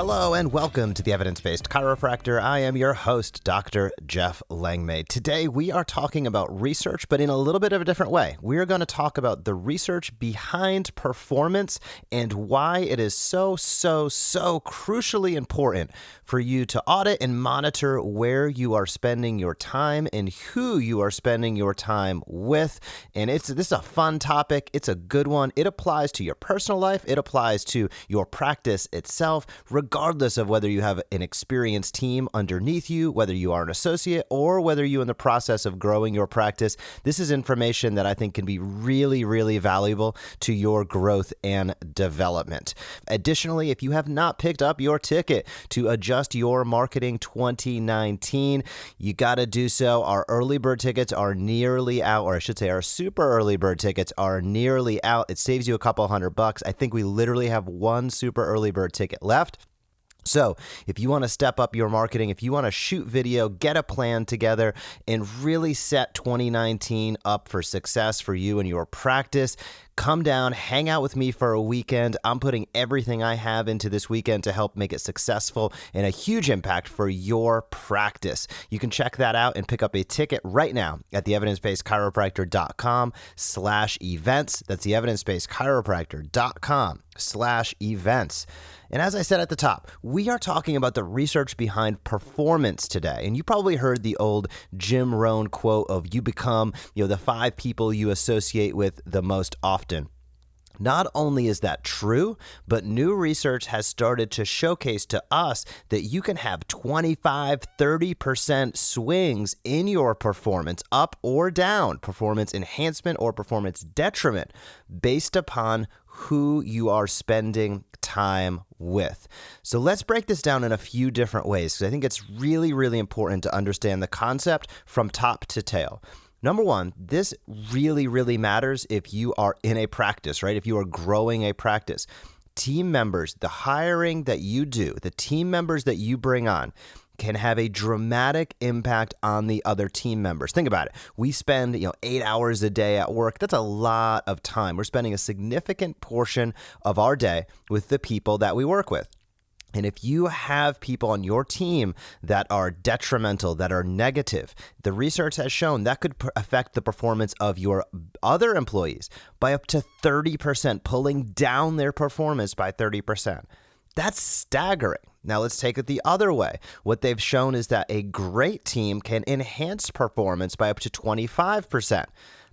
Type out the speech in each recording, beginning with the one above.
Hello and welcome to the Evidence-Based Chiropractor. I am your host, Dr. Jeff Langmaid. Today we are talking about research, but in a little bit of a different way. We are going to talk about the research behind performance and why it is so crucially important for you to audit and monitor where you are spending your time and who you are spending your time with. And this is a fun topic. It's a good one. It applies to your personal life. It applies to your practice itself, regardless of whether you have an experienced team underneath you, whether you are an associate, or whether you're in the process of growing your practice. This is information that I think can be really valuable to your growth and development. Additionally, if you have not picked up your ticket to Adjust Your Marketing 2019, you got to do so. Our early bird tickets are nearly out, or I should say our super early bird tickets are nearly out. It saves you a couple $100. I think we literally have one super early bird ticket left. So if you want to step up your marketing, if you want to shoot video, get a plan together, and really set 2019 up for success for you and your practice, come down, hang out with me for a weekend. I'm putting everything I have into this weekend to help make it successful and a huge impact for your practice. You can check that out and pick up a ticket right now at the evidencebasedchiropractor.com/events. That's the evidencebasedchiropractor.com/events. And as I said at the top, we are talking about the research behind performance today. And you probably heard the old Jim Rohn quote of you become, the 5 people you associate with the most often. Not only is that true, but new research has started to showcase to us that you can have 25-30% swings in your performance, up or down, performance enhancement or performance detriment, based upon who you are spending time with. So let's break this down in a few different ways, because I think it's really important to understand the concept from top to tail. Number one, this really matters if you are in a practice, right? If you are growing a practice. Team members, the hiring that you do, the team members that you bring on, can have a dramatic impact on the other team members. Think about it. We spend 8 hours a day at work. That's a lot of time. We're spending a significant portion of our day with the people that we work with. And if you have people on your team that are detrimental, that are negative, the research has shown that could affect the performance of your other employees by up to 30%, pulling down their performance by 30%. That's staggering. Now let's take it the other way. What they've shown is that a great team can enhance performance by up to 25%.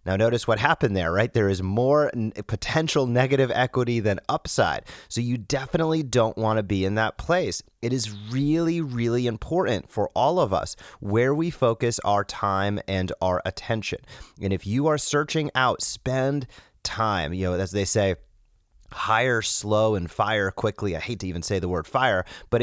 Now notice what happened there, right? There is more potential negative equity than upside. So you definitely don't want to be in that place. It is really important for all of us where we focus our time and our attention. And if you are searching out, spend time, as they say, hire slow and fire quickly. I hate to even say the word fire, but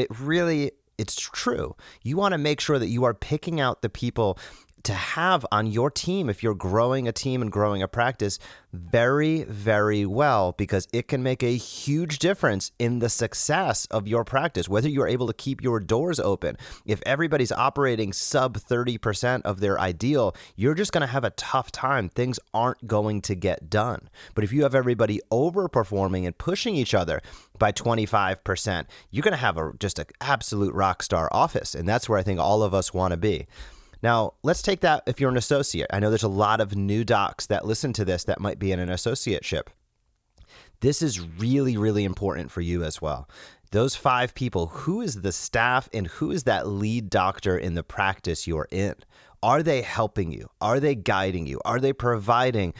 it's true. You want to make sure that you are picking out the people to have on your team if you're growing a team and growing a practice very well, because it can make a huge difference in the success of your practice, whether you're able to keep your doors open. If everybody's operating sub 30% of their ideal, you're just going to have a tough time. Things aren't going to get done. But if you have everybody overperforming and pushing each other by 25%, you're going to have just an absolute rock star office. And that's where I think all of us want to be. Now, let's take that if you're an associate. I know there's a lot of new docs that listen to this that might be in an associateship. This is really important for you as well. Those 5 people, who is the staff and who is that lead doctor in the practice you're in? Are they helping you? Are they guiding you? Are they providing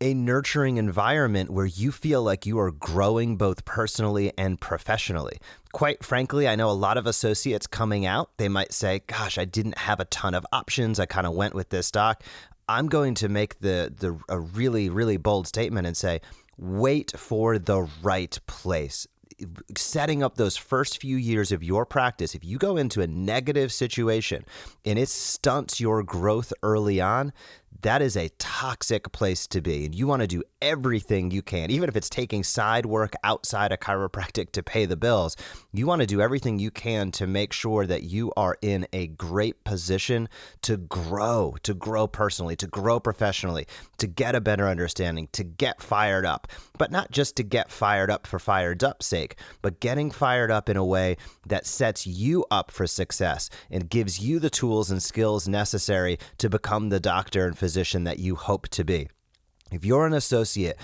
a nurturing environment where you feel like you are growing both personally and professionally? Quite frankly, I know a lot of associates coming out, they might say, gosh, I didn't have a ton of options. I kind of went with this doc. I'm going to make a really bold statement and say, wait for the right place. Setting up those first few years of your practice, if you go into a negative situation and it stunts your growth early on, that is a toxic place to be. And you want to do everything you can, even if it's taking side work outside of chiropractic to pay the bills. You want to do everything you can to make sure that you are in a great position to grow personally, to grow professionally, to get a better understanding, to get fired up. But not just to get fired up for fired up's sake, but getting fired up in a way that sets you up for success and gives you the tools and skills necessary to become the doctor and physician that you hope to be. If you're an associate,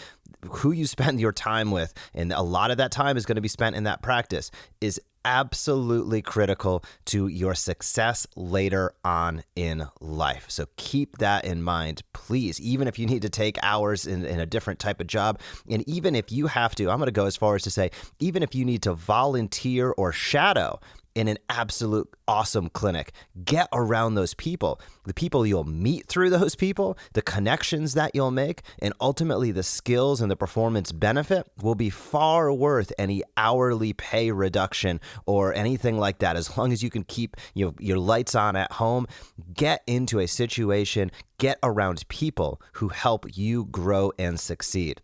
who you spend your time with, and a lot of that time is going to be spent in that practice, is absolutely critical to your success later on in life. So keep that in mind, please. Even if you need to take hours in a different type of job, and even if you have to, I'm going to go as far as to say, even if you need to volunteer or shadow in an absolute awesome clinic, get around those people, the people you'll meet through those people, the connections that you'll make, and ultimately the skills and the performance benefit will be far worth any hourly pay reduction or anything like that. As long as you can keep your lights on at home, get into a situation, get around people who help you grow and succeed.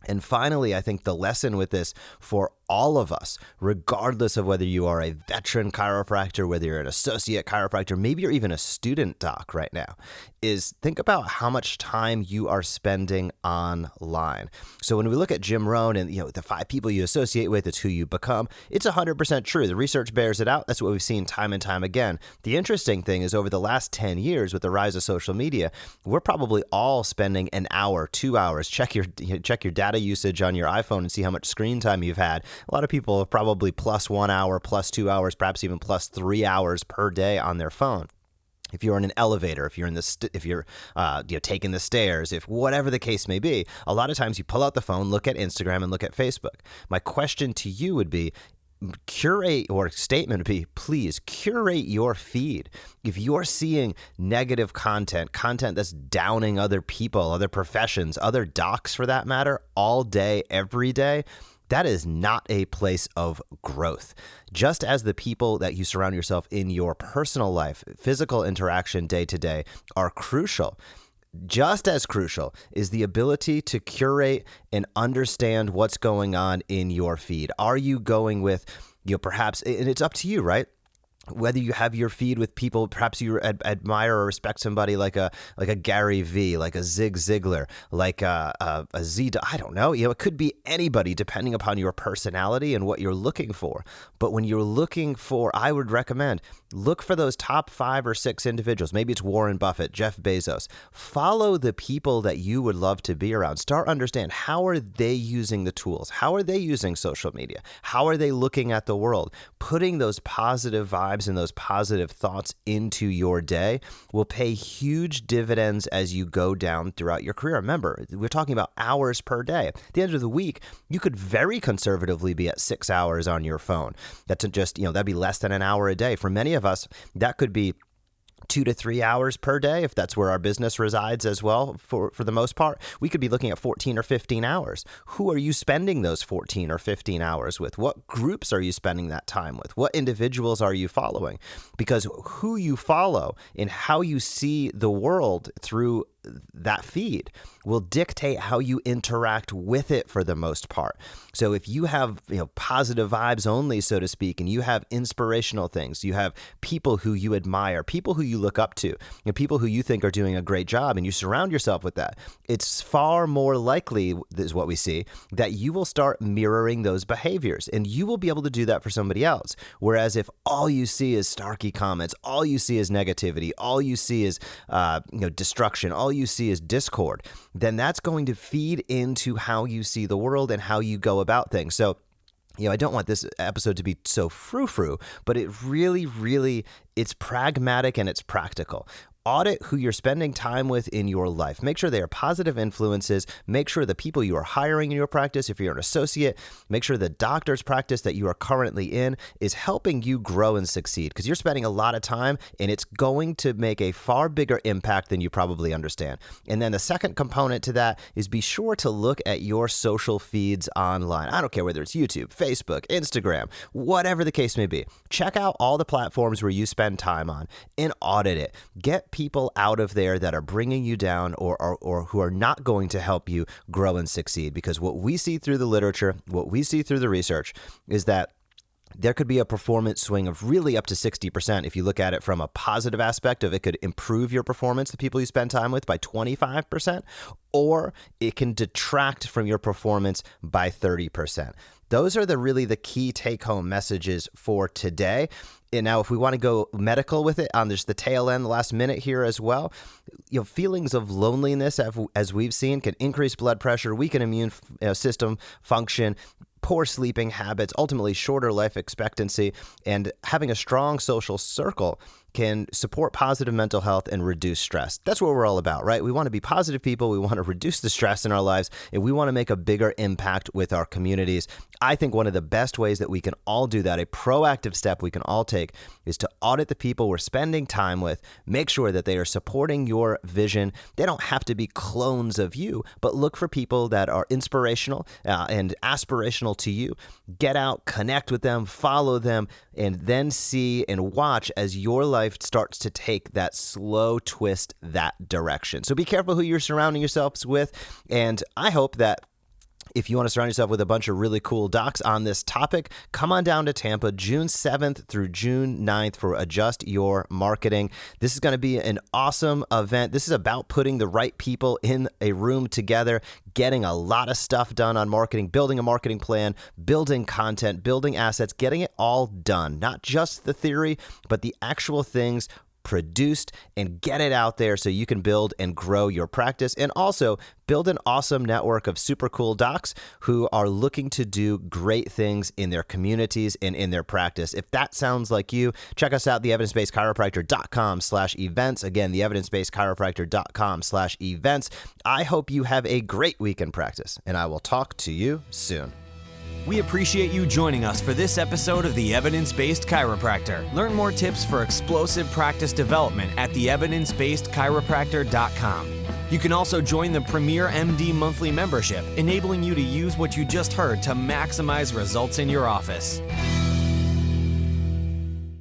And finally, I think the lesson with this for all of us, regardless of whether you are a veteran chiropractor, whether you're an associate chiropractor, maybe you're even a student doc right now, is think about how much time you are spending online. So when we look at Jim Rohn and the 5 people you associate with, it's who you become. It's 100% true. The research bears it out. That's what we've seen time and time again. The interesting thing is over the last 10 years with the rise of social media, we're probably all spending an hour, 2 hours. Check your data usage on your iPhone and see how much screen time you've had. A lot of people are probably plus 1 hour, plus 2 hours, perhaps even plus 3 hours per day on their phone. If you're in an elevator, if you're taking the stairs, if whatever the case may be, a lot of times you pull out the phone, look at Instagram and look at Facebook. My question to you would be, please curate your feed. If you're seeing negative content that's downing other people, other professions, other docs for that matter, all day, every day, that is not a place of growth. Just as the people that you surround yourself in your personal life, physical interaction day to day are crucial, just as crucial is the ability to curate and understand what's going on in your feed. Are you going with, perhaps, and it's up to you, right? Whether you have your feed with people, perhaps you admire or respect somebody like a Gary Vee, like a Zig Ziglar, like a Z, I don't know. It could be anybody depending upon your personality and what you're looking for. But when you're looking for, I would recommend, look for those top 5 or 6 individuals. Maybe it's Warren Buffett, Jeff Bezos. Follow the people that you would love to be around. Start understand, how are they using the tools? How are they using social media? How are they looking at the world? Putting those positive vibes and those positive thoughts into your day will pay huge dividends as you go down throughout your career. Remember, we're talking about hours per day. At the end of the week, you could very conservatively be at 6 hours on your phone. That's just, that'd be less than an hour a day. For many of us, that could be 2 to 3 hours per day, if that's where our business resides as well, for the most part. We could be looking at 14 or 15 hours. Who are you spending those 14 or 15 hours with? What groups are you spending that time with? What individuals are you following? Because who you follow and how you see the world through that feed will dictate how you interact with it for the most part. So if you have positive vibes only, so to speak, and you have inspirational things, you have people who you admire, people who you look up to, and people who you think are doing a great job, and you surround yourself with that, it's far more likely, is what we see, that you will start mirroring those behaviors, and you will be able to do that for somebody else. Whereas if all you see is snarky comments, all you see is negativity, all you see is destruction, all you see is discord, then that's going to feed into how you see the world and how you go about things. So, I don't want this episode to be so frou-frou, but it really, it's pragmatic and it's practical. Audit who you're spending time with in your life. Make sure they are positive influences. Make sure the people you are hiring in your practice, if you're an associate, make sure the doctor's practice that you are currently in is helping you grow and succeed, because you're spending a lot of time and it's going to make a far bigger impact than you probably understand. And then the second component to that is be sure to look at your social feeds online. I don't care whether it's YouTube, Facebook, Instagram, whatever the case may be. Check out all the platforms where you spend time on and audit it. Get people out of there that are bringing you down or who are not going to help you grow and succeed. Because what we see through the literature, what we see through the research is that there could be a performance swing of really up to 60%. If you look at it from a positive aspect of it could improve your performance, the people you spend time with, by 25%, or it can detract from your performance by 30%. Those are really the key take-home messages for today. And now, if we want to go medical with it on just the tail end, the last minute here as well, feelings of loneliness, as we've seen, can increase blood pressure, weaken immune system function, poor sleeping habits, ultimately shorter life expectancy, and having a strong social circle can support positive mental health and reduce stress. That's what we're all about, right? We want to be positive people. We want to reduce the stress in our lives, and we want to make a bigger impact with our communities. I think one of the best ways that we can all do that, a proactive step we can all take, is to audit the people we're spending time with, make sure that they are supporting your vision. They don't have to be clones of you, but look for people that are inspirational and aspirational to you. Get out, connect with them, follow them, and then see and watch as your life starts to take that slow twist that direction. So be careful who you're surrounding yourselves with, and I hope that if you want to surround yourself with a bunch of really cool docs on this topic, come on down to Tampa June 7th through June 9th for Adjust Your Marketing. This is going to be an awesome event. This is about putting the right people in a room together, getting a lot of stuff done on marketing, building a marketing plan, building content, building assets, getting it all done. Not just the theory, but the actual things produced, and get it out there so you can build and grow your practice, and also build an awesome network of super cool docs who are looking to do great things in their communities and in their practice. If that sounds like you, check us out, theevidencebasedchiropractor.com/events. Again, theevidencebasedchiropractor.com/events. I hope you have a great week in practice, and I will talk to you soon. We appreciate you joining us for this episode of The Evidence-Based Chiropractor. Learn more tips for explosive practice development at theevidencebasedchiropractor.com. You can also join the Premier MD monthly membership, enabling you to use what you just heard to maximize results in your office.